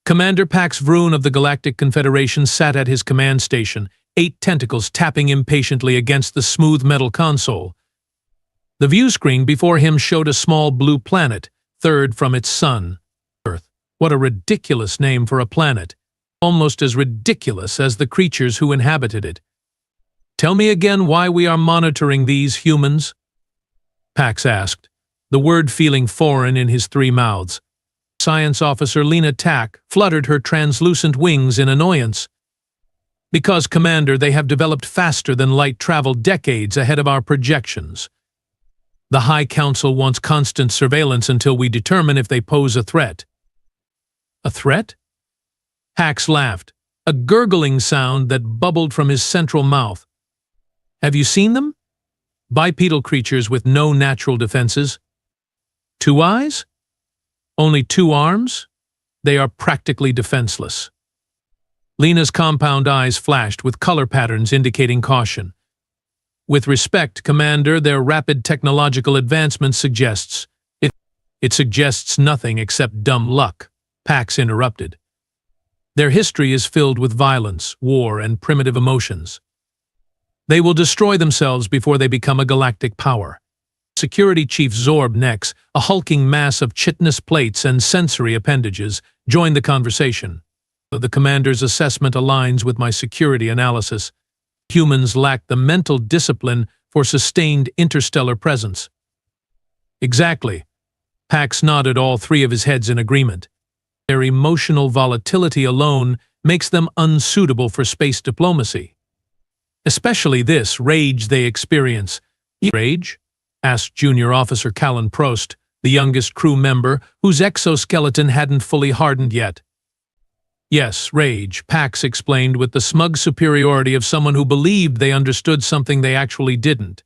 Commander Pax Vroon of the Galactic Confederation sat at his command station, 8 tentacles tapping impatiently against the smooth metal console. The view screen before him showed a small blue planet, third from its sun, Earth. What a ridiculous name for a planet, almost as ridiculous as the creatures who inhabited it. "Tell me again why we are monitoring these humans?" Pax asked, the word feeling foreign in his 3 mouths. Science Officer Lena Tack fluttered her translucent wings in annoyance. "Because, Commander, they have developed faster than light travel decades ahead of our projections. The High Council wants constant surveillance until we determine if they pose a threat." "A threat?" Pax laughed, a gurgling sound that bubbled from his central mouth. "Have you seen them? Bipedal creatures with no natural defenses. 2 eyes? Only 2 arms? They are practically defenseless." Lena's compound eyes flashed with color patterns indicating caution. "With respect, Commander, their rapid technological advancement suggests..." It suggests nothing except dumb luck," Pax interrupted. "Their history is filled with violence, war, and primitive emotions. They will destroy themselves before they become a galactic power." Security Chief Zorb Nex, a hulking mass of chitinous plates and sensory appendages, joined the conversation. "The Commander's assessment aligns with my security analysis. Humans lack the mental discipline for sustained interstellar presence." "Exactly." Pax nodded, all 3 of his heads in agreement. "Their emotional volatility alone makes them unsuitable for space diplomacy. Especially this rage they experience." "Rage?" asked Junior Officer Callan Prost, the youngest crew member, whose exoskeleton hadn't fully hardened yet. "Yes, rage," Pax explained with the smug superiority of someone who believed they understood something they actually didn't.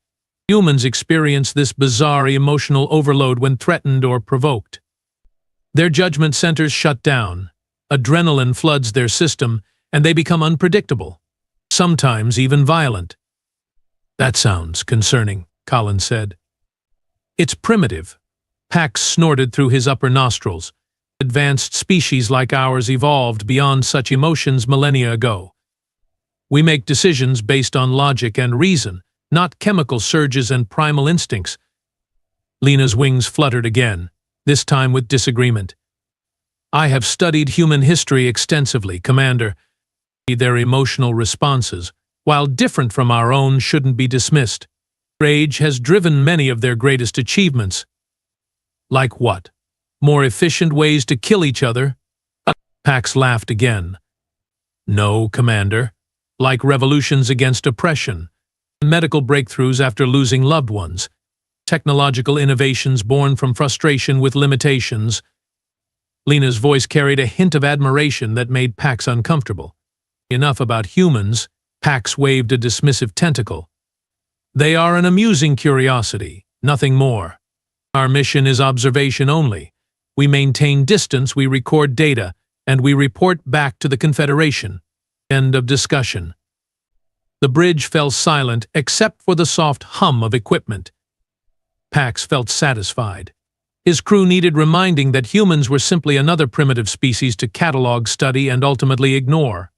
Humans experience this bizarre emotional overload when threatened or provoked. Their judgment centers shut down, adrenaline floods their system, and they become unpredictable, sometimes even violent." "That sounds concerning," Colin said. "It's primitive." Pax snorted through his upper nostrils. "Advanced species like ours evolved beyond such emotions millennia ago. We make decisions based on logic and reason, not chemical surges and primal instincts." Lena's wings fluttered again, this time with disagreement. "I have studied human history extensively, Commander. Their emotional responses, while different from our own, shouldn't be dismissed. Rage has driven many of their greatest achievements." "Like what? More efficient ways to kill each other?" Pax laughed again. "No, Commander. Like revolutions against oppression, medical breakthroughs after losing loved ones, technological innovations born from frustration with limitations." Lena's voice carried a hint of admiration that made Pax uncomfortable. "Enough about humans," Pax waved a dismissive tentacle. "They are an amusing curiosity, nothing more. Our mission is observation only. We maintain distance, we record data, and we report back to the Confederation." End of discussion. The bridge fell silent except for the soft hum of equipment. Pax felt satisfied. His crew needed reminding that humans were simply another primitive species to catalog, study, and ultimately ignore.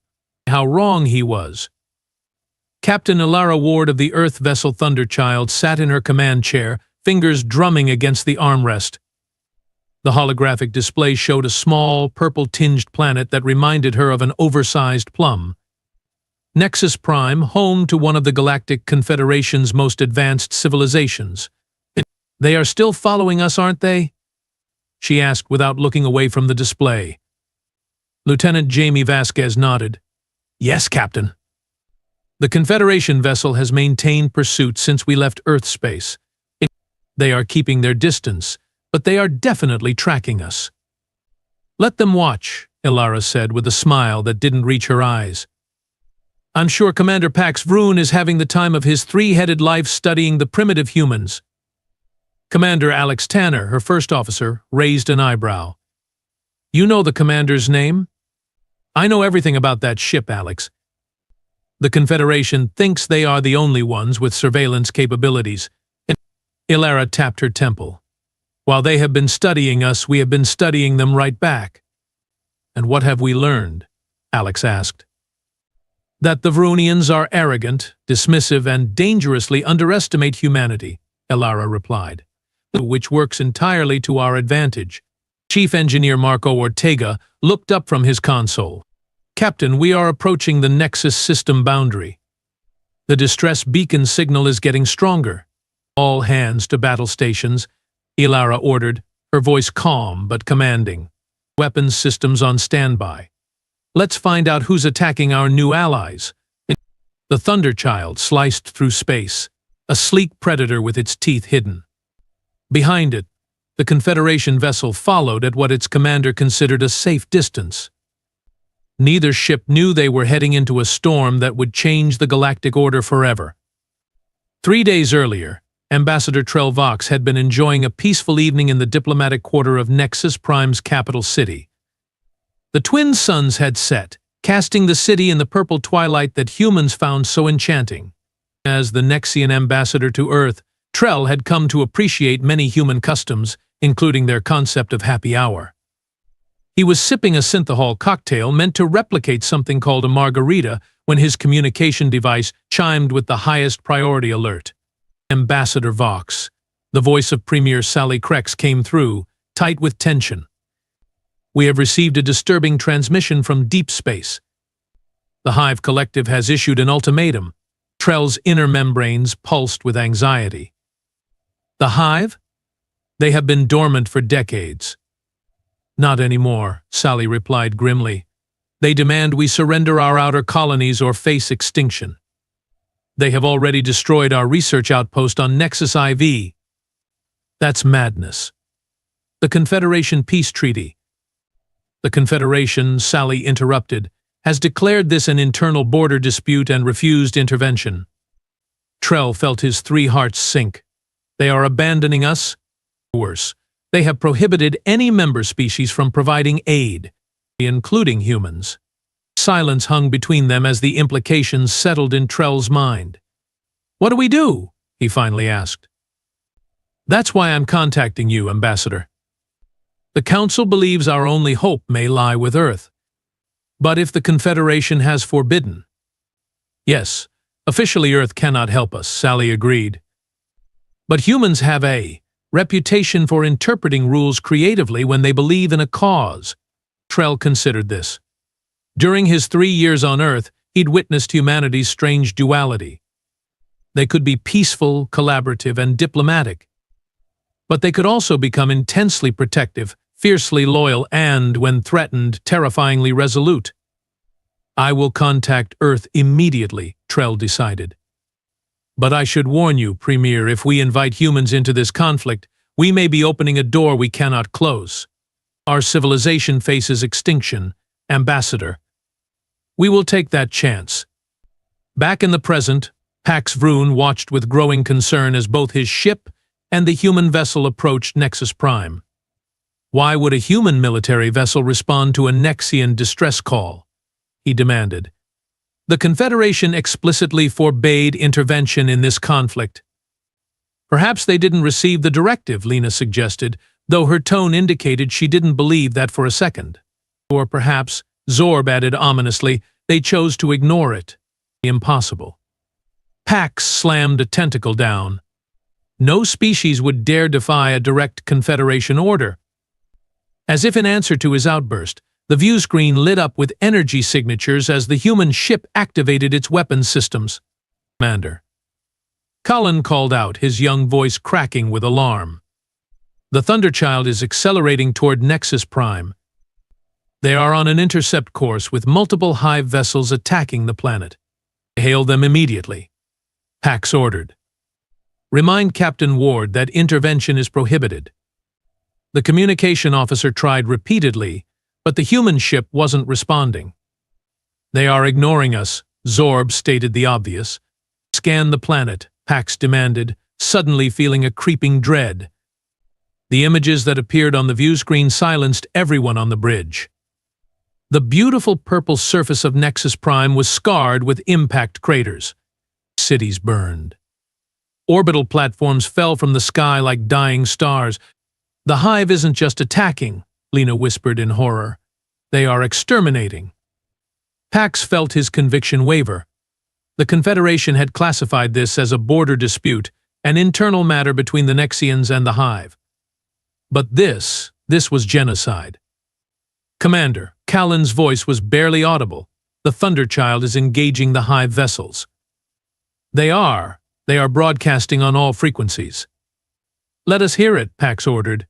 How wrong he was. Captain Ilara Ward of the Earth vessel Thunderchild sat in her command chair, fingers drumming against the armrest. The holographic display showed a small, purple-tinged planet that reminded her of an oversized plum. Nexus Prime, home to one of the Galactic Confederation's most advanced civilizations. "They are still following us, aren't they?" she asked without looking away from the display. Lieutenant Jamie Vasquez nodded. "Yes, Captain. The Confederation vessel has maintained pursuit since we left Earth space. They are keeping their distance, but they are definitely tracking us." "Let them watch," Ilara said with a smile that didn't reach her eyes. "I'm sure Commander Pax Vroon is having the time of his 3-headed life studying the primitive humans." Commander Alex Tanner, her first officer, raised an eyebrow. "You know the commander's name?" "I know everything about that ship, Alex. The Confederation thinks they are the only ones with surveillance capabilities." Ilara tapped her temple. "While they have been studying us, we have been studying them right back." And what have we learned? Alex asked. That the Varunians are arrogant, dismissive, and dangerously underestimate humanity, Elara replied, which works entirely to our advantage. Chief Engineer Marco Ortega looked up from his console. Captain, we are approaching the Nexus system boundary. The distress beacon signal is getting stronger. All hands to battle stations, Elara ordered, her voice calm but commanding. Weapons systems on standby. Let's find out who's attacking our new allies. The Thunderchild sliced through space, a sleek predator with its teeth hidden. Behind it, the Confederation vessel followed at what its commander considered a safe distance. Neither ship knew they were heading into a storm that would change the galactic order forever. 3 days earlier, Ambassador Prologue had been enjoying a peaceful evening in the diplomatic quarter of Nexus Prime's capital city. The twin suns had set, casting the city in the purple twilight that humans found so enchanting. As the Nexian ambassador to Earth, Trell had come to appreciate many human customs, including their concept of happy hour. He was sipping a synthahol cocktail meant to replicate something called a margarita when his communication device chimed with the highest priority alert. Ambassador Vox, the voice of Premier Sally Krex, came through, tight with tension. We have received a disturbing transmission from deep space. The Hive Collective has issued an ultimatum. Trell's inner membranes pulsed with anxiety. The Hive? They have been dormant for decades. Not anymore, Sally replied grimly. They demand we surrender our outer colonies or face extinction. They have already destroyed our research outpost on Nexus IV. That's madness. The Confederation Peace Treaty. The Confederation, Sally interrupted, has declared this an internal border dispute and refused intervention. Trell felt his 3 hearts sink. They are abandoning us? Worse, they have prohibited any member species from providing aid, including humans. Silence hung between them as the implications settled in Trell's mind. What do we do? He finally asked. That's why I'm contacting you, Ambassador. The Council believes our only hope may lie with Earth. But if the Confederation has forbidden... Yes, officially Earth cannot help us, Sally agreed. But humans have a reputation for interpreting rules creatively when they believe in a cause. Trell considered this. During his 3 years on Earth, he'd witnessed humanity's strange duality. They could be peaceful, collaborative, and diplomatic. But they could also become intensely protective, fiercely loyal, and, when threatened, terrifyingly resolute. I will contact Earth immediately, Trell decided. But I should warn you, Premier, if we invite humans into this conflict, we may be opening a door we cannot close. Our civilization faces extinction, Ambassador. We will take that chance. Back in the present, Pax Vroon watched with growing concern as both his ship and the human vessel approached Nexus Prime. Why would a human military vessel respond to a Nexian distress call? He demanded. The Confederation explicitly forbade intervention in this conflict. Perhaps they didn't receive the directive, Lena suggested, though her tone indicated she didn't believe that for a second. Or perhaps, Zorb added ominously, they chose to ignore it. Impossible. Pax slammed a tentacle down. No species would dare defy a direct Confederation order. As if in answer to his outburst, the view screen lit up with energy signatures as the human ship activated its weapons systems. Commander. Colin called out, his young voice cracking with alarm. The Thunderchild is accelerating toward Nexus Prime. They are on an intercept course with multiple Hive vessels attacking the planet. Hail them immediately. Pax ordered. Remind Captain Ward that intervention is prohibited. The communication officer tried repeatedly, but the human ship wasn't responding. They are ignoring us, Zorb stated the obvious. Scan the planet, Pax demanded, suddenly feeling a creeping dread. The images that appeared on the view screen silenced everyone on the bridge. The beautiful purple surface of Nexus Prime was scarred with impact craters. Cities burned. Orbital platforms fell from the sky like dying stars. The Hive isn't just attacking, Lena whispered in horror. They are exterminating. Pax felt his conviction waver. The Confederation had classified this as a border dispute, an internal matter between the Nexians and the Hive. But this was genocide. Commander, Callan's voice was barely audible. The Thunderchild is engaging the Hive vessels. They are broadcasting on all frequencies. Let us hear it, Pax ordered.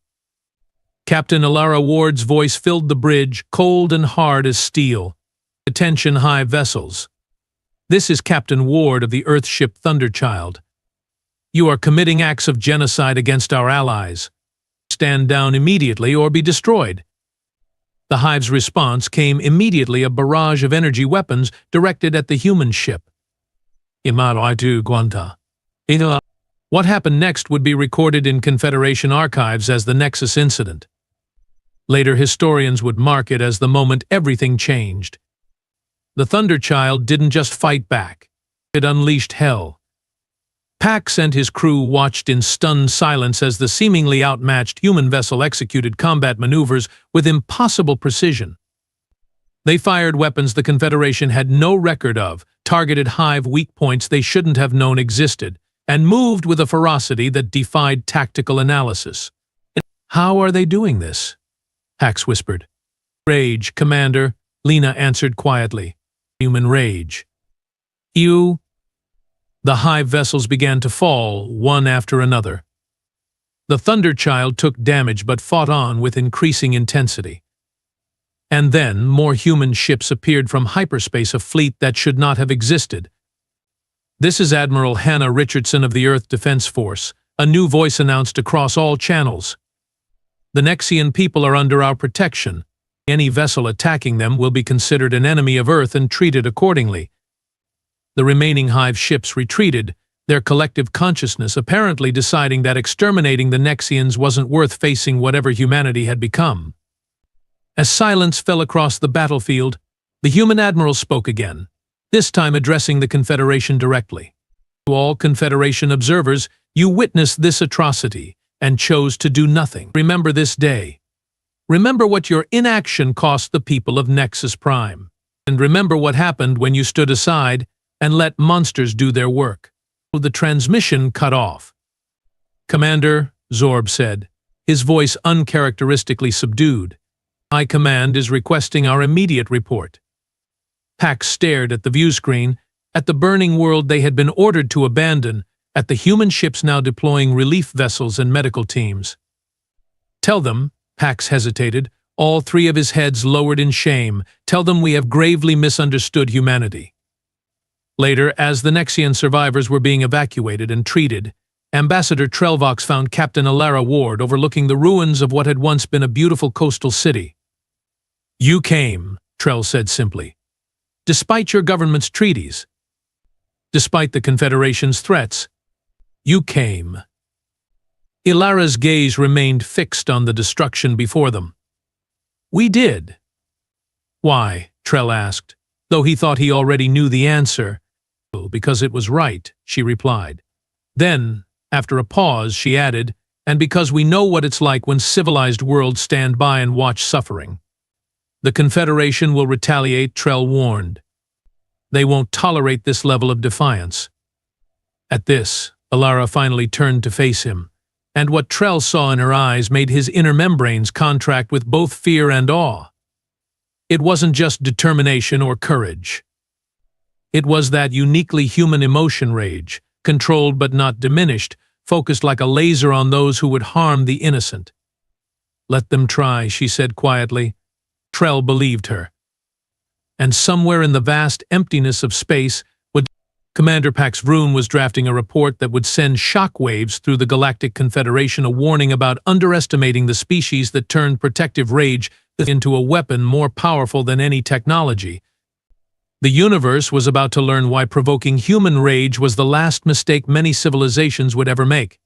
Captain Alara Ward's voice filled the bridge, cold and hard as steel. Attention, Hive vessels. This is Captain Ward of the Earthship Thunderchild. You are committing acts of genocide against our allies. Stand down immediately or be destroyed. The Hive's response came immediately, a barrage of energy weapons directed at the human ship. What happened next would be recorded in Confederation archives as the Nexus incident. Later historians would mark it as the moment everything changed. The Thunderchild didn't just fight back. It unleashed hell. Pax and his crew watched in stunned silence as the seemingly outmatched human vessel executed combat maneuvers with impossible precision. They fired weapons the Confederation had no record of, targeted Hive weak points they shouldn't have known existed, and moved with a ferocity that defied tactical analysis. How are they doing this? Pax whispered. Rage, Commander, Lena answered quietly. Human rage. You? The Hive vessels began to fall, one after another. The Thunderchild took damage but fought on with increasing intensity. And then more human ships appeared from hyperspace, a fleet that should not have existed. This is Admiral Hannah Richardson of the Earth Defense Force, a new voice announced across all channels. The Nexian people are under our protection. Any vessel attacking them will be considered an enemy of Earth and treated accordingly. The remaining Hive ships retreated, their collective consciousness apparently deciding that exterminating the Nexians wasn't worth facing whatever humanity had become. As silence fell across the battlefield, the human admiral spoke again, this time addressing the Confederation directly. To all Confederation observers, you witnessed this atrocity and chose to do nothing. Remember this day. Remember what your inaction cost the people of Nexus Prime. And remember what happened when you stood aside and let monsters do their work. The transmission cut off. Commander, Zorb said, his voice uncharacteristically subdued. High Command is requesting our immediate report. Pax stared at the viewscreen, at the burning world they had been ordered to abandon, at the human ships now deploying relief vessels and medical teams. Tell them, Pax hesitated, all three of his heads lowered in shame, tell them we have gravely misunderstood humanity. Later, as the Nexian survivors were being evacuated and treated, Ambassador Trelvox found Captain Alara Ward overlooking the ruins of what had once been a beautiful coastal city. You came, Trell said simply. Despite your government's treaties. Despite the Confederation's threats. You came. Ilara's gaze remained fixed on the destruction before them. We did. Why? Trell asked, though he thought he already knew the answer. Because it was right, she replied. Then, after a pause, she added, and because we know what it's like when civilized worlds stand by and watch suffering. The Confederation will retaliate, Trell warned. They won't tolerate this level of defiance. At this, Alara finally turned to face him, and what Trell saw in her eyes made his inner membranes contract with both fear and awe. It wasn't just determination or courage. It was that uniquely human emotion, rage, controlled but not diminished, focused like a laser on those who would harm the innocent. Let them try, she said quietly. Trell believed her. And somewhere in the vast emptiness of space, Commander Pax Vroon was drafting a report that would send shockwaves through the Galactic Confederation, a warning about underestimating the species that turned protective rage into a weapon more powerful than any technology. The universe was about to learn why provoking human rage was the last mistake many civilizations would ever make.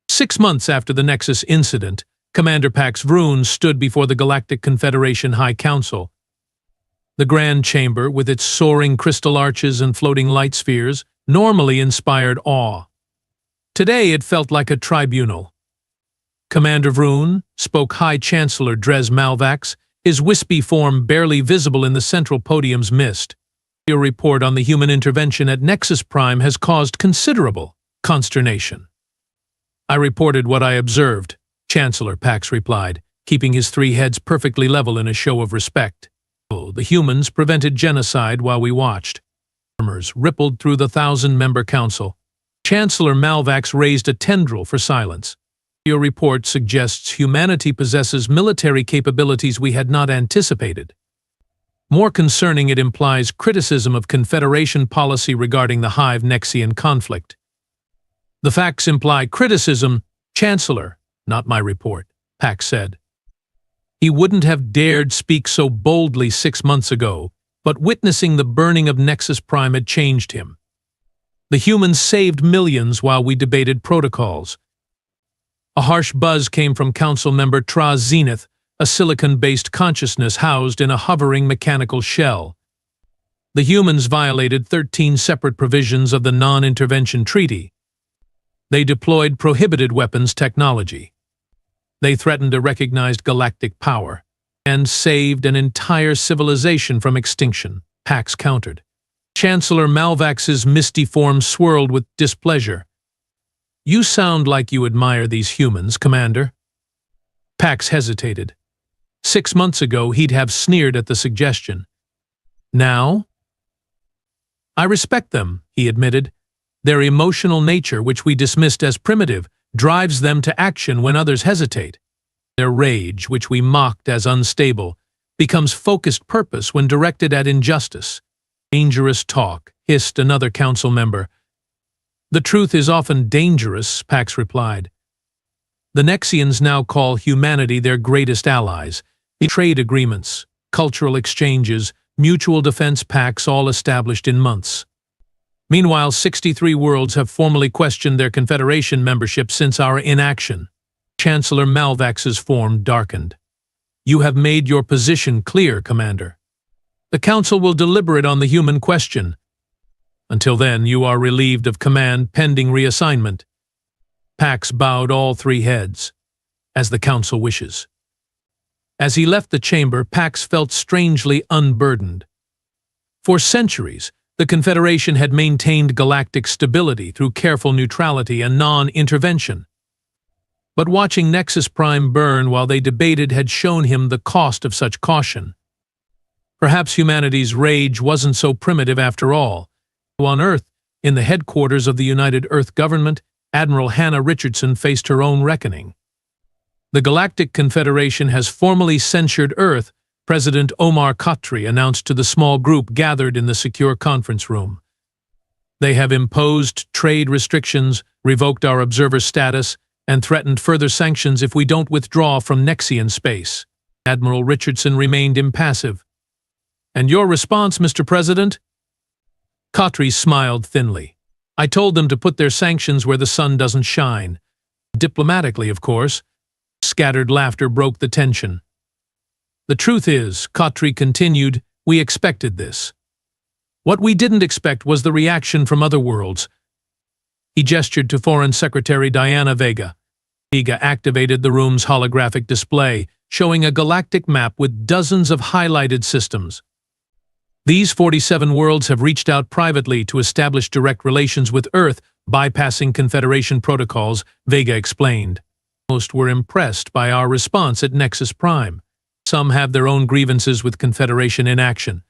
6 months after the Nexus incident, Commander Pax Vroon stood before the Galactic Confederation High Council. The Grand Chamber, with its soaring crystal arches and floating light spheres, normally inspired awe. Today it felt like a tribunal. Commander Vroon, spoke High Chancellor Dres Malvax, his wispy form barely visible in the central podium's mist. Your report on the human intervention at Nexus Prime has caused considerable consternation. I reported what I observed, Chancellor Pax replied, keeping his three heads perfectly level in a show of respect. The humans prevented genocide while we watched. Murmurs rippled through the 1,000-member council. Chancellor Malvax raised a tendril for silence. Your report suggests humanity possesses military capabilities we had not anticipated. More concerning, it implies criticism of Confederation policy regarding the Hive-Nexian conflict. The facts imply criticism, Chancellor, not my report, Pax said. He wouldn't have dared speak so boldly 6 months ago, but witnessing the burning of Nexus Prime had changed him. The humans saved millions while we debated protocols. A harsh buzz came from Council member Tra Zenith, a silicon-based consciousness housed in a hovering mechanical shell. The humans violated 13 separate provisions of the Non-Intervention Treaty. They deployed prohibited weapons technology. They threatened a recognized galactic power and saved an entire civilization from extinction, Pax countered. Chancellor Malvax's misty form swirled with displeasure. You sound like you admire these humans, Commander. Pax hesitated. 6 months ago, he'd have sneered at the suggestion. Now? I respect them, he admitted. Their emotional nature, which we dismissed as primitive, drives them to action when others hesitate. Their rage, which we mocked as unstable, becomes focused purpose when directed at injustice. Dangerous talk, hissed another council member. The truth is often dangerous, Pax replied. The Nexians now call humanity their greatest allies. Trade agreements, cultural exchanges, mutual defense pacts all established in months. Meanwhile, 63 worlds have formally questioned their Confederation membership since our inaction. Chancellor Malvax's form darkened. You have made your position clear, Commander. The Council will deliberate on the human question. Until then, you are relieved of command pending reassignment. Pax bowed all three heads, as the Council wishes. As he left the chamber, Pax felt strangely unburdened. For centuries, the Confederation had maintained galactic stability through careful neutrality and non-intervention. But watching Nexus Prime burn while they debated had shown him the cost of such caution. Perhaps humanity's rage wasn't so primitive after all. On Earth, in the headquarters of the United Earth Government, Admiral Hannah Richardson faced her own reckoning. The Galactic Confederation has formally censured Earth, President Omar Khatri announced to the small group gathered in the secure conference room. They have imposed trade restrictions, revoked our observer status, and threatened further sanctions if we don't withdraw from Nexian space. Admiral Richardson remained impassive. And your response, Mr. President? Khatri smiled thinly. I told them to put their sanctions where the sun doesn't shine. Diplomatically, of course. Scattered laughter broke the tension. The truth is, Khatri continued, we expected this. What we didn't expect was the reaction from other worlds. He gestured to Foreign Secretary Diana Vega. Vega activated the room's holographic display, showing a galactic map with dozens of highlighted systems. These 47 worlds have reached out privately to establish direct relations with Earth, bypassing Confederation protocols, Vega explained. Most were impressed by our response at Nexus Prime. Some have their own grievances with Confederation inaction.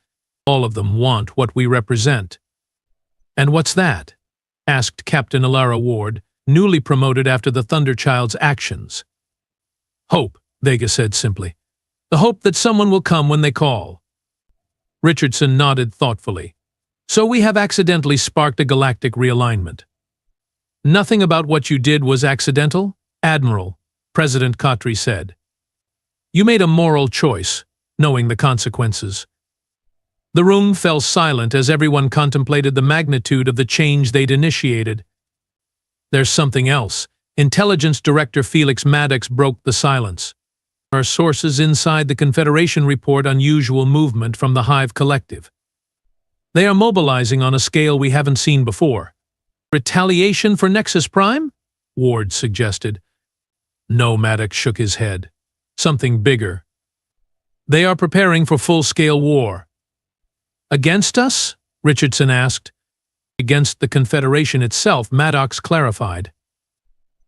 All of them want what we represent. And what's that? Asked Captain Alara Ward, newly promoted after the Thunderchild's actions. Hope, Vega said simply. The hope that someone will come when they call. Richardson nodded thoughtfully. So we have accidentally sparked a galactic realignment. Nothing about what you did was accidental, Admiral, President Khatri said. You made a moral choice, knowing the consequences. The room fell silent as everyone contemplated the magnitude of the change they'd initiated. There's something else. Intelligence Director Felix Maddox broke the silence. Our sources inside the Confederation report unusual movement from the Hive Collective. They are mobilizing on a scale we haven't seen before. Retaliation for Nexus Prime? Ward suggested. No, Maddox shook his head. Something bigger. They are preparing for full-scale war. Against us? Richardson asked. Against the Confederation itself, Maddox clarified.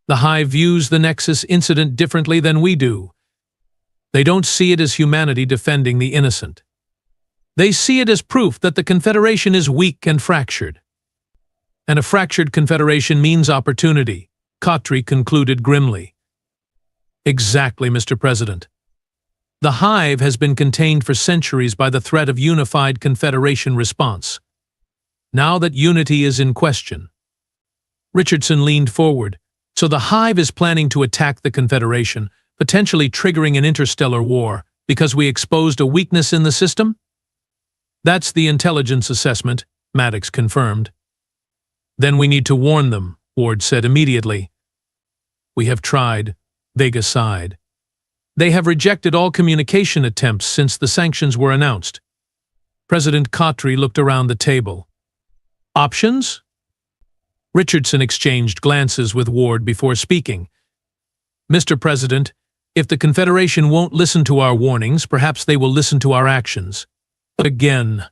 The Hive views the Nexus incident differently than we do. They don't see it as humanity defending the innocent. They see it as proof that the Confederation is weak and fractured. And a fractured Confederation means opportunity, Khatri concluded grimly. Exactly, Mr. President. The Hive has been contained for centuries by the threat of unified Confederation response. Now that unity is in question. Richardson leaned forward. So the Hive is planning to attack the Confederation, potentially triggering an interstellar war, because we exposed a weakness in the system? That's the intelligence assessment, Maddox confirmed. Then we need to warn them, Ward said immediately. We have tried, Vega sighed. They have rejected all communication attempts since the sanctions were announced. President Khatri looked around the table. Options? Richardson exchanged glances with Ward before speaking. Mr. President, if the Confederation won't listen to our warnings, perhaps they will listen to our actions. Again.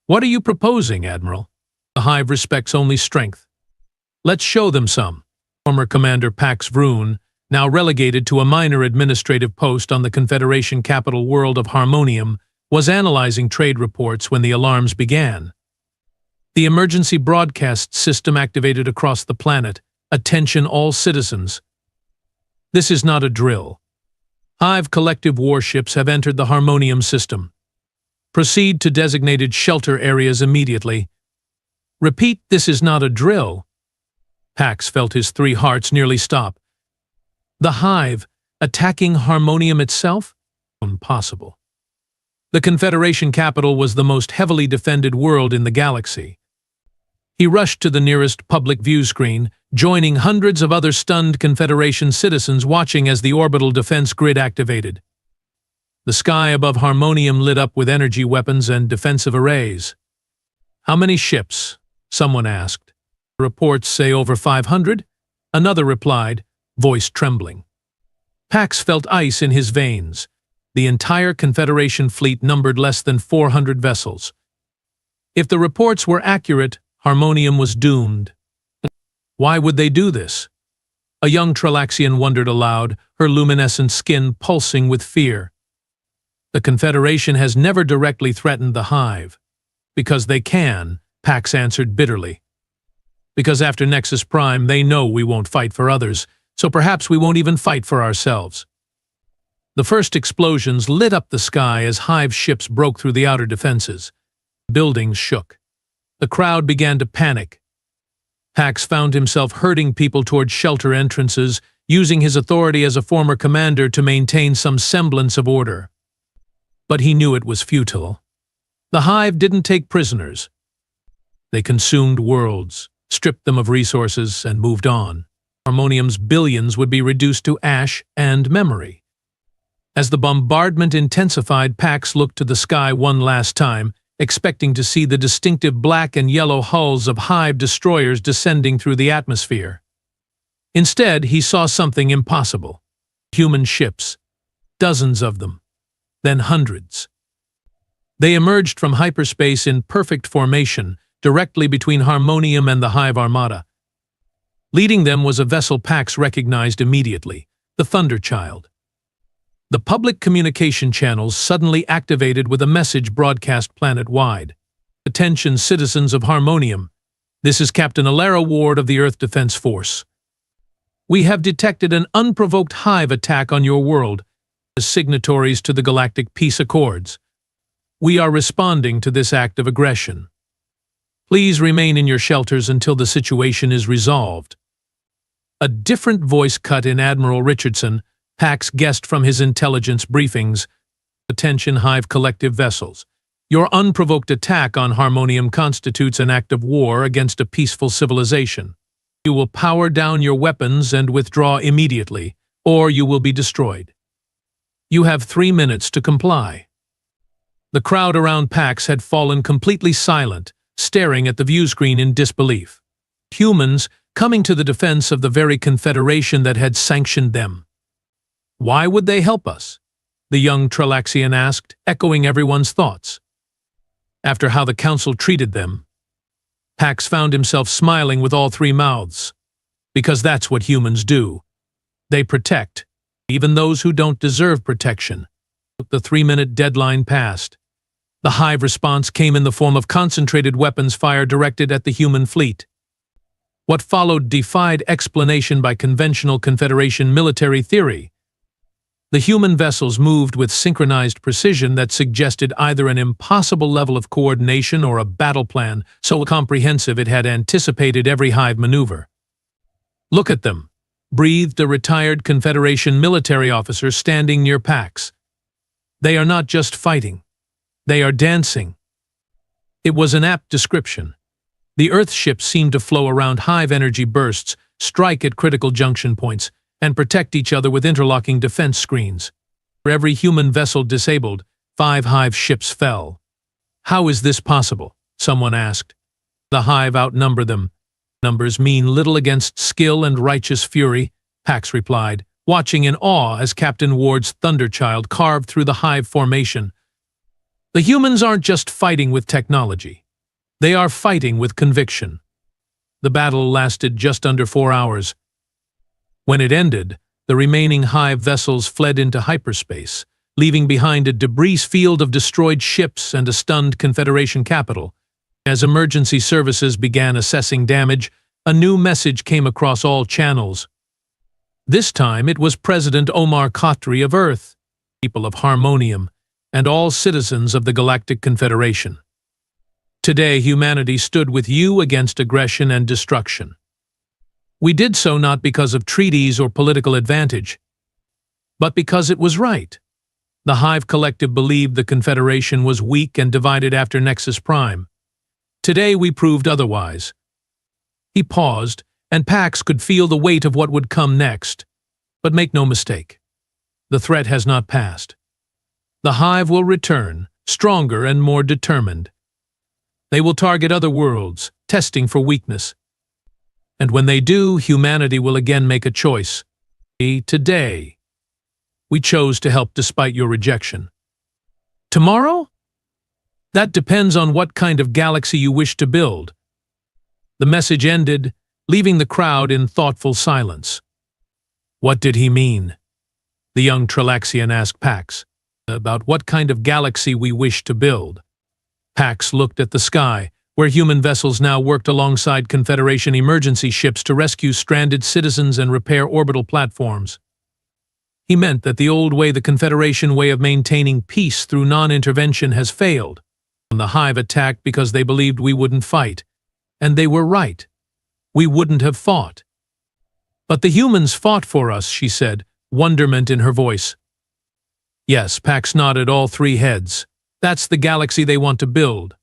What are you proposing, Admiral? The Hive respects only strength. Let's show them some. Former Commander Pax Vroon, now relegated to a minor administrative post on the Confederation capital world of Harmonium, was analyzing trade reports when the alarms began. The emergency broadcast system activated across the planet. Attention all citizens. This is not a drill. Hive collective warships have entered the Harmonium system. Proceed to designated shelter areas immediately. Repeat, this is not a drill. Pax felt his 3 hearts nearly stop. The Hive, attacking Harmonium itself? Impossible. The Confederation capital was the most heavily defended world in the galaxy. He rushed to the nearest public view screen, joining hundreds of other stunned Confederation citizens watching as the orbital defense grid activated. The sky above Harmonium lit up with energy weapons and defensive arrays. How many ships? Someone asked. Reports say over 500. Another replied, voice trembling. Pax felt ice in his veins. The entire Confederation fleet numbered less than 400 vessels. If the reports were accurate, Harmonium was doomed. Why would they do this? A young Trelaxian wondered aloud, her luminescent skin pulsing with fear. The Confederation has never directly threatened the Hive. Because they can, Pax answered bitterly. Because after Nexus Prime, they know we won't fight for others, so perhaps we won't even fight for ourselves. The first explosions lit up the sky as Hive ships broke through the outer defenses. Buildings shook. The crowd began to panic. Pax found himself herding people toward shelter entrances, using his authority as a former commander to maintain some semblance of order. But he knew it was futile. The Hive didn't take prisoners. They consumed worlds, stripped them of resources, and moved on. Harmonium's billions would be reduced to ash and memory. As the bombardment intensified, Pax looked to the sky one last time, expecting to see the distinctive black and yellow hulls of Hive destroyers descending through the atmosphere. Instead, he saw something impossible. Human ships. Dozens of them. Then hundreds. They emerged from hyperspace in perfect formation, directly between Harmonium and the Hive Armada. Leading them was a vessel Pax recognized immediately, the Thunderchild. The public communication channels suddenly activated with a message broadcast planet-wide. Attention, citizens of Harmonium. This is Captain Alara Ward of the Earth Defense Force. We have detected an unprovoked Hive attack on your world as signatories to the Galactic Peace Accords. We are responding to this act of aggression. Please remain in your shelters until the situation is resolved. A different voice cut in Admiral Richardson, Pax guessed from his intelligence briefings. Attention, Hive collective vessels. Your unprovoked attack on Harmonium constitutes an act of war against a peaceful civilization. You will power down your weapons and withdraw immediately, or you will be destroyed. You have 3 minutes to comply. The crowd around Pax had fallen completely silent, staring at the view screen in disbelief. Humans coming to the defense of the very Confederation that had sanctioned them. Why would they help us? the young Trelaxian asked, echoing everyone's thoughts. After how the council treated them, Pax found himself smiling with all three mouths. Because that's what humans do. They protect, even those who don't deserve protection. The 3-minute deadline passed. The hive response came in the form of concentrated weapons fire directed at the human fleet. What followed defied explanation by conventional Confederation military theory. The human vessels moved with synchronized precision that suggested either an impossible level of coordination or a battle plan so comprehensive it had anticipated every hive maneuver. "Look at them," breathed a retired Confederation military officer standing near Pax. "They are not just fighting. They are dancing." It was an apt description. The Earth ships seemed to flow around hive energy bursts, strike at critical junction points, and protect each other with interlocking defense screens. For every human vessel disabled, 5 hive ships fell. "How is this possible?" someone asked. "The hive outnumber them. Numbers mean little against skill and righteous fury," Pax replied, watching in awe as Captain Ward's Thunderchild carved through the hive formation. "The humans aren't just fighting with technology. They are fighting with conviction." The battle lasted just under 4 hours. When it ended, the remaining hive vessels fled into hyperspace, leaving behind a debris field of destroyed ships and a stunned Confederation capital. As emergency services began assessing damage, a new message came across all channels. This time it was President Omar Khatri of Earth, people of Harmonium, and all citizens of the Galactic Confederation. "Today humanity stood with you against aggression and destruction. We did so not because of treaties or political advantage, but because it was right. The Hive Collective believed the Confederation was weak and divided after Nexus Prime. Today we proved otherwise." He paused, and Pax could feel the weight of what would come next. But make no mistake, the threat has not passed. The Hive will return, stronger and more determined. They will target other worlds, testing for weakness. And when they do, humanity will again make a choice. Today, we chose to help despite your rejection. Tomorrow? That depends on what kind of galaxy you wish to build. The message ended, leaving the crowd in thoughtful silence. What did he mean? The young Trelaxian asked Pax. About what kind of galaxy we wish to build. Pax looked at the sky, where human vessels now worked alongside Confederation emergency ships to rescue stranded citizens and repair orbital platforms. He meant that the old way, the Confederation way of maintaining peace through non-intervention, has failed. The Hive attacked because they believed we wouldn't fight. And they were right. We wouldn't have fought. But the humans fought for us, she said, wonderment in her voice. Yes, Pax nodded all 3 heads. That's the galaxy they want to build.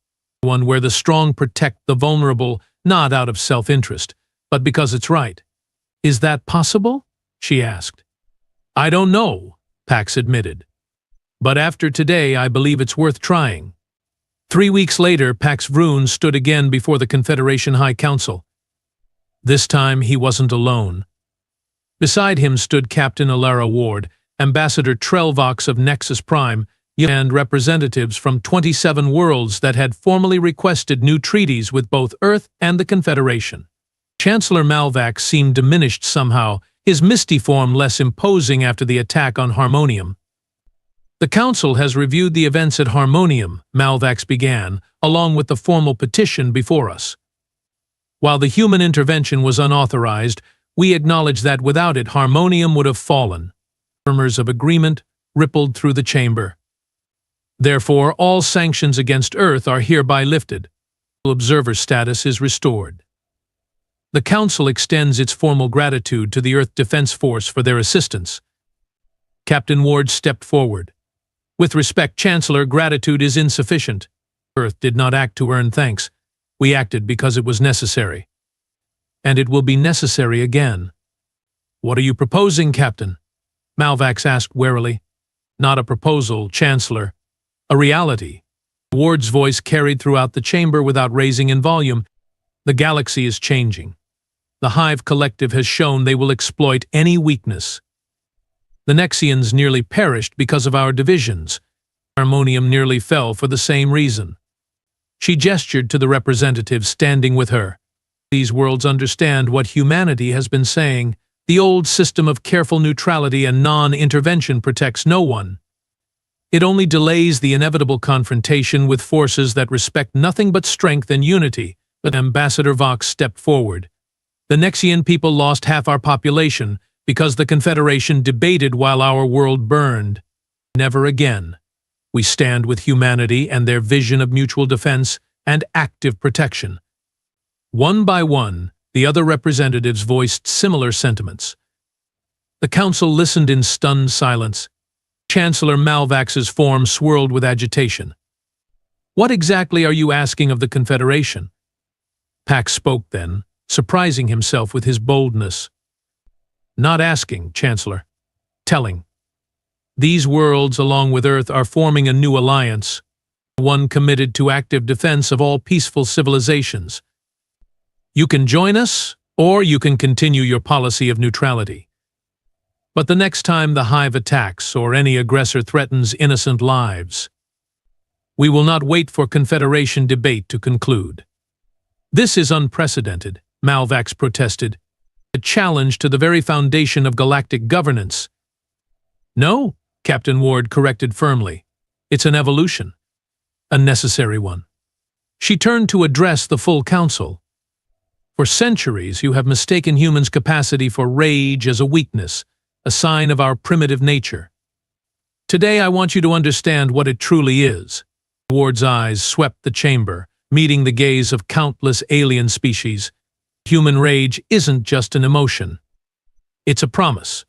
One where the strong protect the vulnerable, not out of self-interest, but because it's right. Is that possible? She asked. I don't know, Pax admitted. But after today, I believe it's worth trying. 3 weeks later, Pax Vroon stood again before the Confederation High Council. This time, he wasn't alone. Beside him stood Captain Alara Ward, Ambassador Trelvox of Nexus Prime, and representatives from 27 worlds that had formally requested new treaties with both Earth and the Confederation. Chancellor Malvax seemed diminished somehow, his misty form less imposing after the attack on Harmonium. The Council has reviewed the events at Harmonium, Malvax began, along with the formal petition before us. While the human intervention was unauthorized, we acknowledge that without it, Harmonium would have fallen. Murmurs of agreement rippled through the chamber. Therefore, all sanctions against Earth are hereby lifted. Observer status is restored. The Council extends its formal gratitude to the Earth Defense Force for their assistance. Captain Ward stepped forward. With respect, Chancellor, gratitude is insufficient. Earth did not act to earn thanks. We acted because it was necessary. And it will be necessary again. What are you proposing, Captain? Malvax asked warily. Not a proposal, Chancellor. A reality. Ward's voice carried throughout the chamber without raising in volume. The galaxy is changing. The Hive Collective has shown they will exploit any weakness. The Nexians nearly perished because of our divisions. Harmonium nearly fell for the same reason. She gestured to the representatives standing with her. These worlds understand what humanity has been saying. The old system of careful neutrality and non-intervention protects no one. It only delays the inevitable confrontation with forces that respect nothing but strength and unity. But Ambassador Vox stepped forward. The Nexian people lost half our population because the Confederation debated while our world burned. Never again. We stand with humanity and their vision of mutual defense and active protection. One by one, the other representatives voiced similar sentiments. The council listened in stunned silence. Chancellor Malvax's form swirled with agitation. "What exactly are you asking of the Confederation?" Pax spoke then, surprising himself with his boldness. "Not asking, Chancellor. Telling. These worlds, along with Earth, are forming a new alliance, one committed to active defense of all peaceful civilizations. You can join us, or you can continue your policy of neutrality. But the next time the Hive attacks or any aggressor threatens innocent lives, we will not wait for Confederation debate to conclude." "This is unprecedented," Malvax protested. "A challenge to the very foundation of galactic governance." "No," Captain Ward corrected firmly. "It's an evolution. A necessary one." She turned to address the full council. "For centuries you have mistaken humans' capacity for rage as a weakness, a sign of our primitive nature. Today I want you to understand what it truly is." Ward's eyes swept the chamber, meeting the gaze of countless alien species. Human rage isn't just an emotion. It's a promise.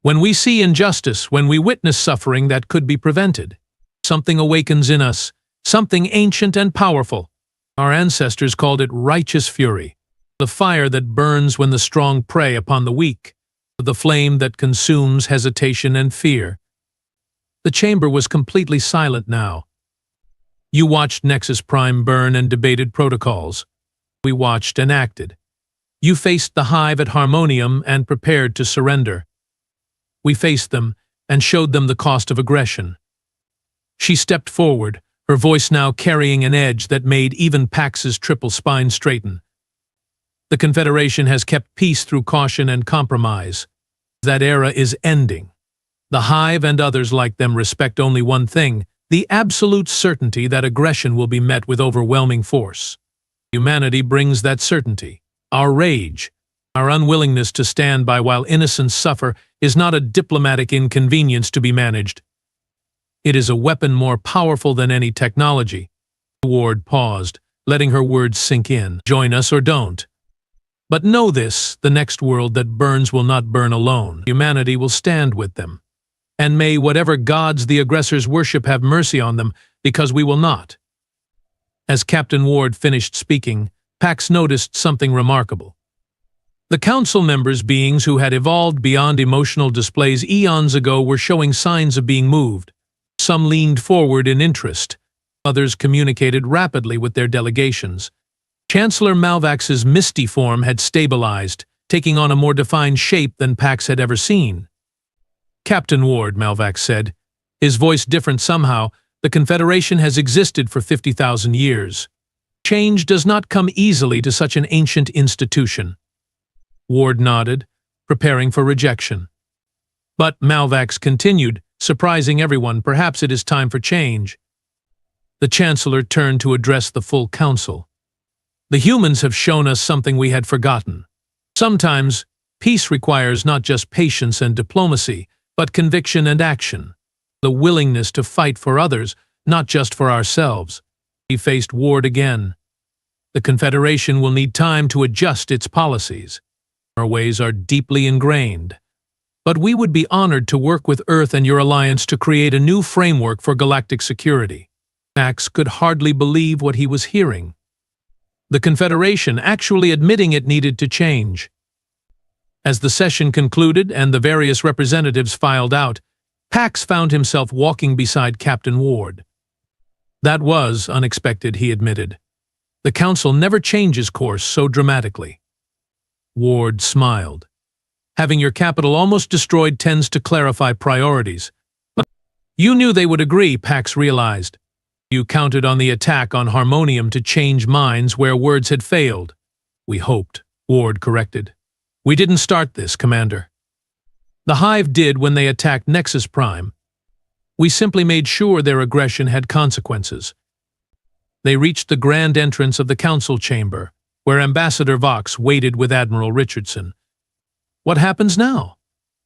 When we see injustice, when we witness suffering that could be prevented, something awakens in us, something ancient and powerful. Our ancestors called it righteous fury, the fire that burns when the strong prey upon the weak, the flame that consumes hesitation and fear. The chamber was completely silent now. You watched Nexus Prime burn and debated protocols. We watched and acted. You faced the Hive at Harmonium and prepared to surrender. We faced them and showed them the cost of aggression. She stepped forward, her voice now carrying an edge that made even Pax's triple spine straighten. The Confederation has kept peace through caution and compromise. That era is ending. The Hive and others like them respect only one thing, the absolute certainty that aggression will be met with overwhelming force. Humanity brings that certainty. Our rage, our unwillingness to stand by while innocents suffer, is not a diplomatic inconvenience to be managed. It is a weapon more powerful than any technology. Ward paused, letting her words sink in. Join us or don't. But know this, the next world that burns will not burn alone. Humanity will stand with them. And may whatever gods the aggressors worship have mercy on them, because we will not. As Captain Ward finished speaking, Pax noticed something remarkable. The council members, beings who had evolved beyond emotional displays eons ago, were showing signs of being moved. Some leaned forward in interest. Others communicated rapidly with their delegations. Chancellor Malvax's misty form had stabilized, taking on a more defined shape than Pax had ever seen. "Captain Ward," Malvax said, his voice different somehow, "the Confederation has existed for 50,000 years. Change does not come easily to such an ancient institution." Ward nodded, preparing for rejection. But Malvax continued, surprising everyone. "Perhaps it is time for change." The Chancellor turned to address the full council. "The humans have shown us something we had forgotten. Sometimes, peace requires not just patience and diplomacy, but conviction and action. The willingness to fight for others, not just for ourselves." He faced Ward again. "The Confederation will need time to adjust its policies. Our ways are deeply ingrained. But we would be honored to work with Earth and your alliance to create a new framework for galactic security." Max could hardly believe what he was hearing. The Confederation actually admitting it needed to change. As the session concluded and the various representatives filed out, Pax found himself walking beside Captain Ward. "That was unexpected," he admitted. "The Council never changes course so dramatically." Ward smiled. Having your capital almost destroyed tends to clarify priorities. But you knew they would agree, Pax realized. You counted on the attack on Harmonium to change minds where words had failed. We hoped, Ward corrected. We didn't start this, Commander. The Hive did when they attacked Nexus Prime. We simply made sure their aggression had consequences. They reached the grand entrance of the council chamber, where Ambassador Vox waited with Admiral Richardson. What happens now?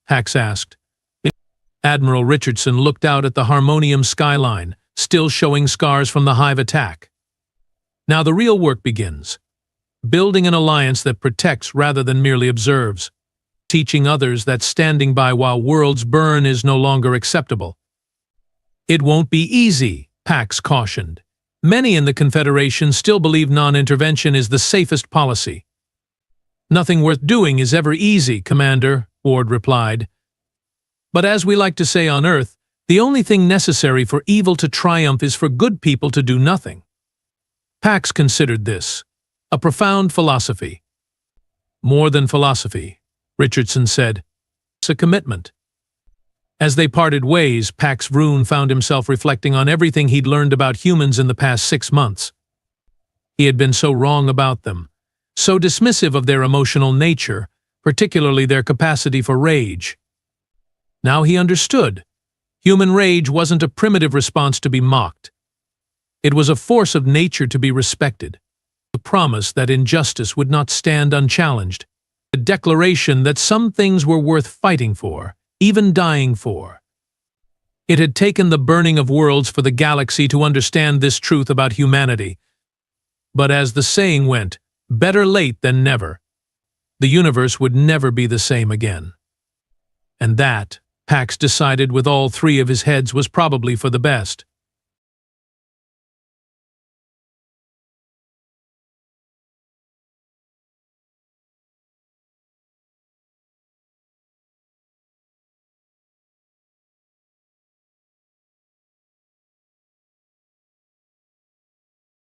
Pax asked. Admiral Richardson looked out at the Harmonium skyline, still showing scars from the Hive attack. Now the real work begins. Building an alliance that protects rather than merely observes. Teaching others that standing by while worlds burn is no longer acceptable. It won't be easy, Pax cautioned. Many in the Confederation still believe non-intervention is the safest policy. Nothing worth doing is ever easy, Commander, Ward replied. But as we like to say on Earth, the only thing necessary for evil to triumph is for good people to do nothing. Pax considered this a profound philosophy. More than philosophy, Richardson said. It's a commitment. As they parted ways, Pax Vroon found himself reflecting on everything he'd learned about humans in the past 6 months. He had been so wrong about them, so dismissive of their emotional nature, particularly their capacity for rage. Now he understood. Human rage wasn't a primitive response to be mocked. It was a force of nature to be respected, a promise that injustice would not stand unchallenged, a declaration that some things were worth fighting for, even dying for. It had taken the burning of worlds for the galaxy to understand this truth about humanity. But as the saying went, better late than never. The universe would never be the same again. And that, Pax decided with all 3 of his heads, was probably for the best.